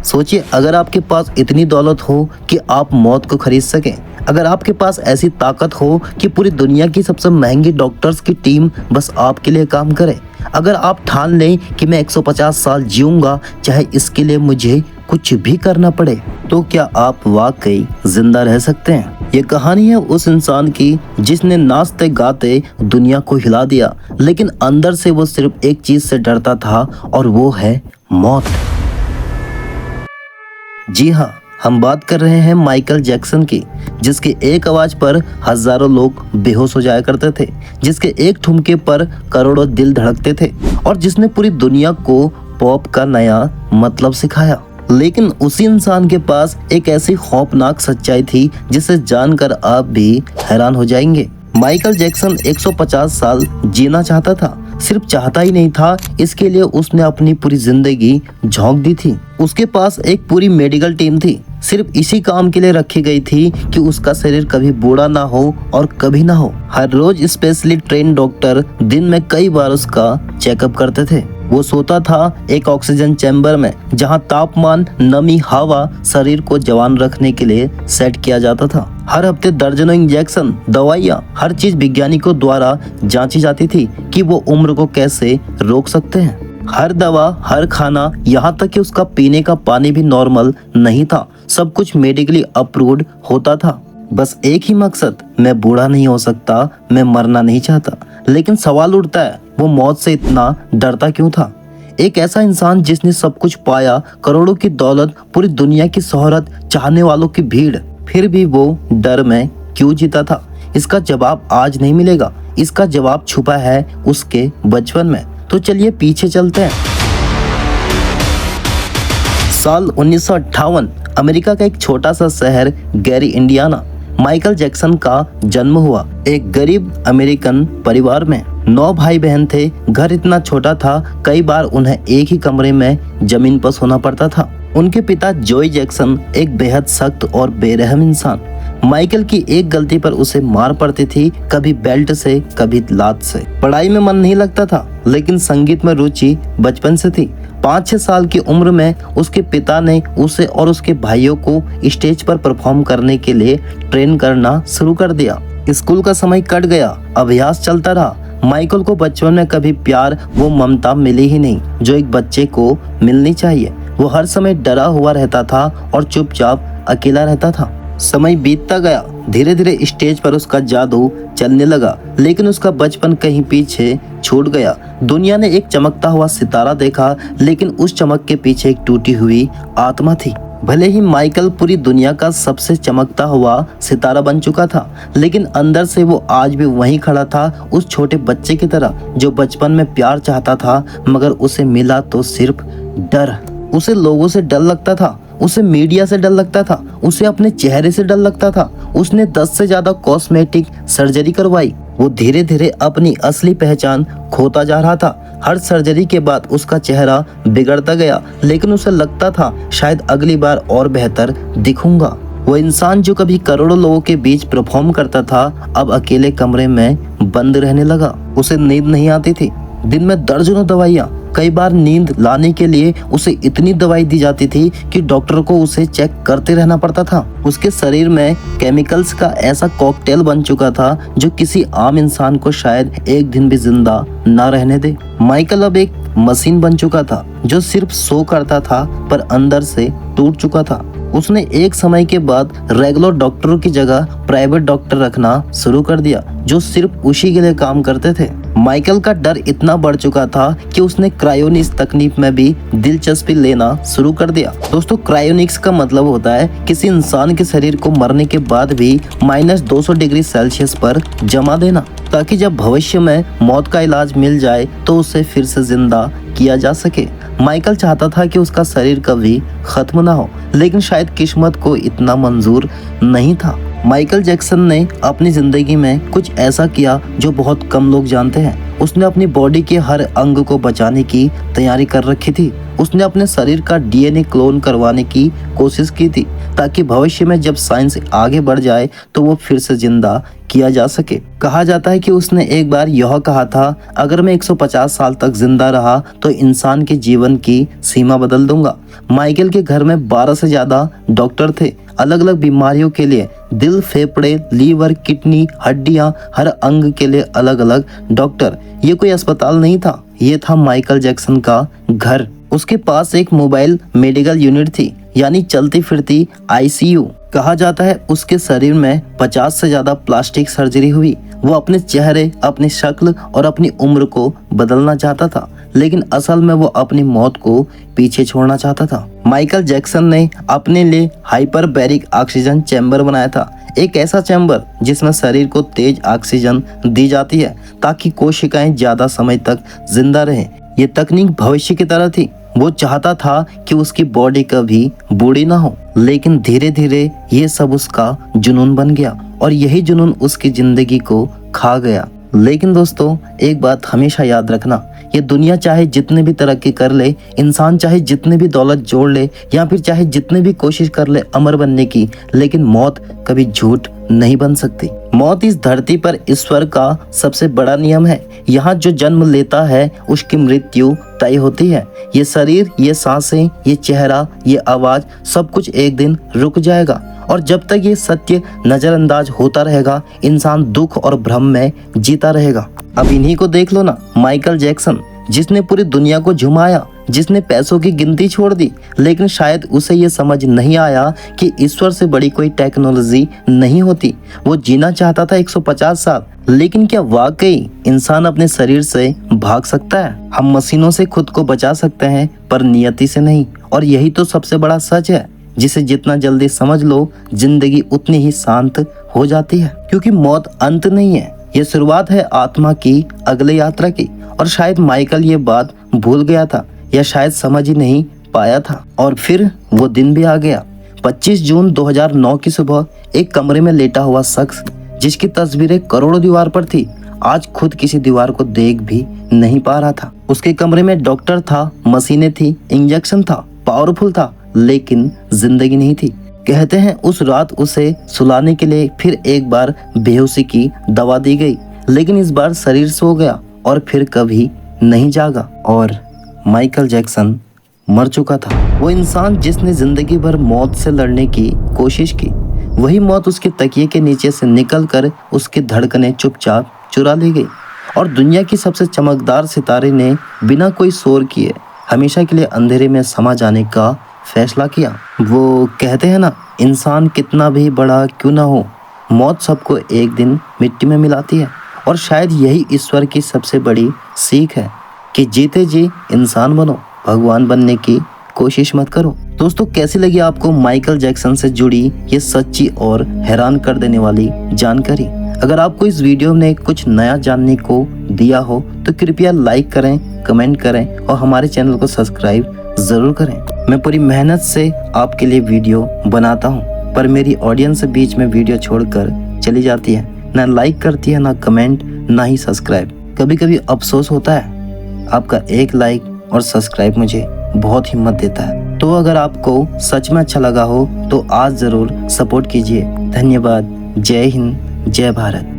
सोचिए, अगर आपके पास इतनी दौलत हो कि आप मौत को खरीद सकें, अगर आपके पास ऐसी ताकत हो कि पूरी दुनिया की सबसे महंगी डॉक्टर्स की टीम बस आपके लिए काम करे, अगर आप ठान लें कि मैं 150 साल जीऊंगा चाहे इसके लिए मुझे कुछ भी करना पड़े, तो क्या आप वाकई जिंदा रह सकते हैं? ये कहानी है उस इंसान की जिसने नाचते गाते दुनिया को हिला दिया, लेकिन अंदर से वो सिर्फ एक चीज से डरता था और वो है मौत। जी हाँ, हम बात कर रहे हैं माइकल जैक्सन की, जिसकी एक आवाज पर हजारों लोग बेहोश हो जाया करते थे, जिसके एक ठुमके पर करोड़ों दिल धड़कते थे और जिसने पूरी दुनिया को पॉप का नया मतलब सिखाया। लेकिन उसी इंसान के पास एक ऐसी खौफनाक सच्चाई थी जिसे जानकर आप भी हैरान हो जाएंगे। माइकल जैक्सन 150 साल जीना चाहता था। सिर्फ चाहता ही नहीं था, इसके लिए उसने अपनी पूरी जिंदगी झोंक दी थी। उसके पास एक पूरी मेडिकल टीम थी, सिर्फ इसी काम के लिए रखी गई थी कि उसका शरीर कभी बूढ़ा ना हो और कभी ना हो। हर रोज स्पेशली ट्रेन डॉक्टर दिन में कई बार उसका चेकअप करते थे। वो सोता था एक ऑक्सीजन चैम्बर में, जहां तापमान, नमी, हवा शरीर को जवान रखने के लिए सेट किया जाता था। हर हफ्ते दर्जनों इंजेक्शन, दवाइयाँ, हर चीज वैज्ञानिकों द्वारा जांची जाती थी कि वो उम्र को कैसे रोक सकते हैं। हर दवा, हर खाना, यहाँ तक कि उसका पीने का पानी भी नॉर्मल नहीं था। सब कुछ मेडिकली अप्रूव्ड होता था। बस एक ही मकसद, मैं बूढ़ा नहीं हो सकता, मैं मरना नहीं चाहता। लेकिन सवाल उठता है, वो मौत से इतना डरता क्यों था? एक ऐसा इंसान जिसने सब कुछ पाया, करोड़ों की दौलत, पूरी दुनिया की शोहरत, चाहने वालों की भीड़, फिर भी वो डर में क्यों जीता था? इसका जवाब आज नहीं मिलेगा। इसका जवाब छुपा है उसके बचपन में। तो चलिए पीछे चलते हैं। साल 1958, अमेरिका का एक छोटा सा शहर गैरी, इंडियाना। माइकल जैक्सन का जन्म हुआ एक गरीब अमेरिकन परिवार में। 9 भाई बहन थे। घर इतना छोटा था, कई बार उन्हें एक ही कमरे में जमीन पर सोना पड़ता था। उनके पिता जॉय जैक्सन एक बेहद सख्त और बेरहम इंसान। माइकल की एक गलती पर उसे मार पड़ती थी, कभी बेल्ट से, कभी लात से। पढ़ाई में मन नहीं लगता था, लेकिन संगीत में रुचि बचपन से थी। 5-6 साल की उम्र में उसके पिता ने उसे और उसके भाइयों को स्टेज पर परफॉर्म करने के लिए ट्रेन करना शुरू कर दिया। स्कूल का समय कट गया, अभ्यास चलता रहा। माइकल को बचपन में कभी प्यार, वो ममता मिली ही नहीं जो एक बच्चे को मिलनी चाहिए। वो हर समय डरा हुआ रहता था और चुपचाप अकेला रहता था। समय बीतता गया, धीरे धीरे स्टेज पर उसका जादू चलने लगा, लेकिन उसका बचपन कहीं पीछे छूट गया। दुनिया ने एक चमकता हुआ सितारा देखा, लेकिन उस चमक के पीछे एक टूटी हुई आत्मा थी। भले ही माइकल पूरी दुनिया का सबसे चमकता हुआ सितारा बन चुका था, लेकिन अंदर से वो आज भी वहीं खड़ा था, उस छोटे बच्चे की तरह जो बचपन में प्यार चाहता था, मगर उसे मिला तो सिर्फ डर। उसे लोगों से डर लगता था, उसे मीडिया से डर लगता था, उसे अपने चेहरे से डर लगता था। उसने 10 से ज्यादा कॉस्मेटिक सर्जरी करवाई। वो धीरे धीरे अपनी असली पहचान खोता जा रहा था। हर सर्जरी के बाद उसका चेहरा बिगड़ता गया, लेकिन उसे लगता था शायद अगली बार और बेहतर दिखूंगा। वो इंसान जो कभी करोड़ों लोगों के बीच परफॉर्म करता था, अब अकेले कमरे में बंद रहने लगा। उसे नींद नहीं आती थी। दिन में दर्जनों दवाइयाँ, कई बार नींद लाने के लिए उसे इतनी दवाई दी जाती थी कि डॉक्टर को उसे चेक करते रहना पड़ता था। उसके शरीर में केमिकल्स का ऐसा कॉकटेल बन चुका था जो किसी आम इंसान को शायद एक दिन भी जिंदा न रहने दे। माइकल अब एक मशीन बन चुका था जो सिर्फ शो करता था, पर अंदर से टूट चुका था। उसने एक समय के बाद रेगुलर डॉक्टरों की जगह प्राइवेट डॉक्टर रखना शुरू कर दिया जो सिर्फ उसी के लिए काम करते थे। माइकल का डर इतना बढ़ चुका था कि उसने क्रायोनिक्स तकनीक में भी दिलचस्पी लेना शुरू कर दिया। दोस्तों, क्रायोनिक्स का मतलब होता है किसी इंसान के शरीर को मरने के बाद भी -200 डिग्री सेल्सियस पर जमा देना, ताकि जब भविष्य में मौत का इलाज मिल जाए तो उसे फिर से जिंदा किया जा सके। माइकल चाहता था कि उसका शरीर कभी खत्म ना हो, लेकिन शायद किस्मत को इतना मंजूर नहीं था। माइकल जैक्सन ने अपनी जिंदगी में कुछ ऐसा किया जो बहुत कम लोग जानते हैं। उसने अपनी बॉडी के हर अंग को बचाने की तैयारी कर रखी थी। उसने अपने शरीर का DNA क्लोन करवाने की कोशिश की थी, ताकि भविष्य में जब साइंस आगे बढ़ जाए तो वो फिर से जिंदा किया जा सके। कहा जाता है कि उसने एक बार यह कहा था, अगर मैं 150 साल तक जिंदा रहा तो इंसान के जीवन की सीमा बदल दूंगा। माइकल के घर में 12 से ज्यादा डॉक्टर थे, अलग अलग बीमारियों के लिए, दिल, फेफड़े, लीवर, किडनी, हड्डियां, हर अंग के लिए अलग अलग डॉक्टर। ये कोई अस्पताल नहीं था, ये था माइकल जैक्सन का घर। उसके पास एक मोबाइल मेडिकल यूनिट थी, यानी चलती फिरती आईसीयू। कहा जाता है उसके शरीर में 50 से ज्यादा प्लास्टिक सर्जरी हुई। वो अपने चेहरे, अपनी शक्ल और अपनी उम्र को बदलना चाहता था, लेकिन असल में वो अपनी मौत को पीछे छोड़ना चाहता था। माइकल जैक्सन ने अपने लिए हाइपरबैरिक ऑक्सीजन चैम्बर बनाया था, एक ऐसा चैम्बर जिसमें शरीर को तेज ऑक्सीजन दी जाती है ताकि कोशिकाएं ज्यादा समय तक जिंदा रहें। ये तकनीक भविष्य की तरह थी। वो चाहता था कि उसकी बॉडी कभी बूढ़ी ना हो, लेकिन धीरे धीरे ये सब उसका जुनून बन गया और यही जुनून उसकी जिंदगी को खा गया। लेकिन दोस्तों, एक बात हमेशा याद रखना, ये दुनिया चाहे जितने भी तरक्की कर ले, इंसान चाहे जितने भी दौलत जोड़ ले या फिर चाहे जितने भी कोशिश कर ले अमर बनने की, लेकिन मौत कभी झूठ नहीं बन सकती। मौत इस धरती पर ईश्वर का सबसे बड़ा नियम है। यहाँ जो जन्म लेता है उसकी मृत्यु तय होती है। ये शरीर, ये सांसें, ये चेहरा, ये आवाज, सब कुछ एक दिन रुक जाएगा और जब तक ये सत्य नजरअंदाज होता रहेगा, इंसान दुख और भ्रम में जीता रहेगा। अब इन्हीं को देख लो ना, माइकल जैक्सन, जिसने पूरी दुनिया को झुमाया, जिसने पैसों की गिनती छोड़ दी, लेकिन शायद उसे ये समझ नहीं आया कि ईश्वर से बड़ी कोई टेक्नोलॉजी नहीं होती। वो जीना चाहता था 150 साल, लेकिन क्या वाकई इंसान अपने शरीर से भाग सकता है? हम मशीनों से खुद को बचा सकते हैं पर नियति से नहीं, और यही तो सबसे बड़ा सच है जिसे जितना जल्दी समझ लो, जिंदगी उतनी ही शांत हो जाती है। क्योंकि मौत अंत नहीं है, ये शुरुआत है आत्मा की अगले यात्रा की। और शायद माइकल ये बात भूल गया था या शायद समझ ही नहीं पाया था। और फिर वो दिन भी आ गया। 25 जून 2009 की सुबह एक कमरे में लेटा हुआ शख्स, जिसकी तस्वीरें करोड़ों दीवार पर थी, आज खुद किसी दीवार को देख भी नहीं पा रहा था। उसके कमरे में डॉक्टर था, मशीनें थी, इंजेक्शन था, पावरफुल था, लेकिन जिंदगी नहीं थी। कहते हैं उस रात उसे सुलाने के लिए फिर एक बार बेहोशी की दवा दी गई, लेकिन इस बार शरीर सो गया और फिर कभी नहीं जागा और माइकल जैक्सन मर चुका था। वो इंसान जिसने जिंदगी भर मौत से लड़ने की कोशिश की, वही मौत उसके तकिए के नीचे से निकलकर उसकी धड़कनें चुपचाप चुरा ली गई और दुनिया की सबसे चमकदार सितारे ने बिना कोई शोर किए हमेशा के लिए अंधेरे में समा जाने का फैसला किया। वो कहते हैं ना, इंसान कितना भी बड़ा क्यों ना हो, मौत सबको एक दिन मिट्टी में मिलाती है। और शायद यही ईश्वर की सबसे बड़ी सीख है कि जीते जी इंसान बनो, भगवान बनने की कोशिश मत करो। दोस्तों, कैसी लगी आपको माइकल जैक्सन से जुड़ी ये सच्ची और हैरान कर देने वाली जानकारी? अगर आपको इस वीडियो ने कुछ नया जानने को दिया हो तो कृपया लाइक करें, कमेंट करें और हमारे चैनल को सब्सक्राइब जरूर करें। मैं पूरी मेहनत से आपके लिए वीडियो बनाता हूँ, पर मेरी ऑडियंस बीच में वीडियो छोड़कर चली जाती है, ना लाइक करती है, ना कमेंट, ना ही सब्सक्राइब। कभी कभी अफसोस होता है। आपका एक लाइक और सब्सक्राइब मुझे बहुत हिम्मत देता है। तो अगर आपको सच में अच्छा लगा हो तो आज जरूर सपोर्ट कीजिए। धन्यवाद। जय हिंद, जय भारत।